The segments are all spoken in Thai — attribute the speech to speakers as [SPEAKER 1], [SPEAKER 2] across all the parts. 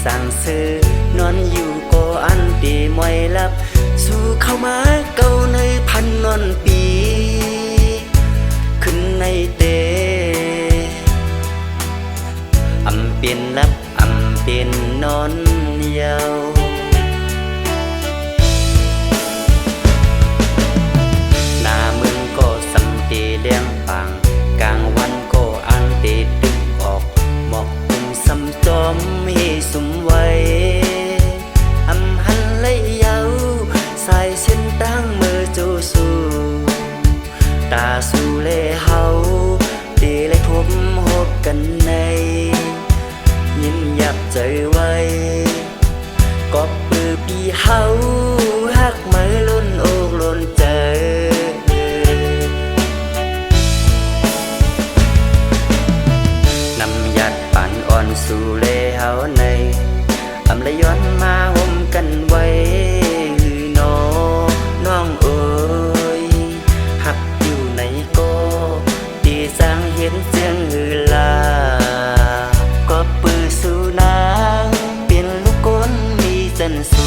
[SPEAKER 1] สั่งซื้อนอนอยู่ก็อันตีมวยลับสู่เข้ามาเก่าในพันนอนปีขึ้นในเตอำเป็นลับอำเป็นนอนเยาหน้ามึงก็สำเตเลี้ยงปังกลางวันก็อันเตดึงออกหมอกคุมสำจอมให้สุมไว้อำหันเลยเยาสายเส้นตั้งมือจูสูตาสู่เลเฮาเตเลยทบหบกันในยินยับใจไว้ก็ปือปีเฮาหักมือล้นอกล้นใจนำยัดปั่นอ่อนสู่เลเฮาในอำละย้อนมาห่มกันไว้หือน้องเอ๋ยหับอยู่ในก็ตีสร้างเห็นเสียงหือลาก็ปือสู่นางเป็นลูกก้นมีสันสู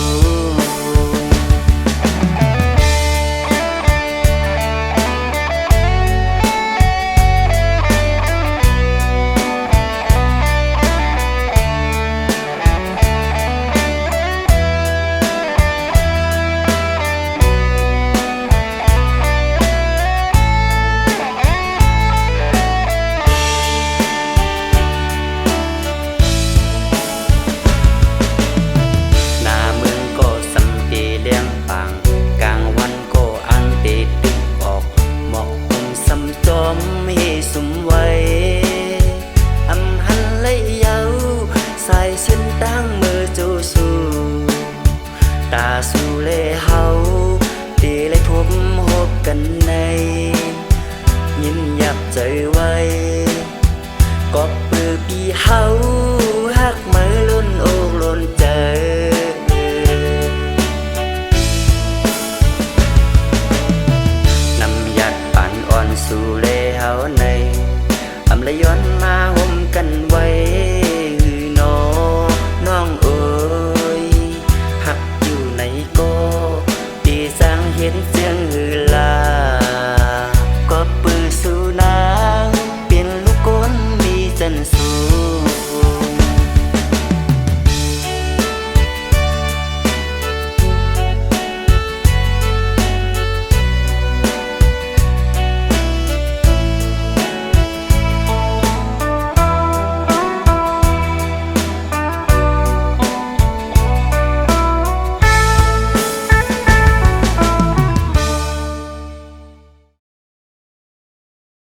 [SPEAKER 1] ให้สุมไว้อำหันเลยเยาสายเส้นตั้งมือจูสูตาสู่เลเฮาตีเลยทบหบกัน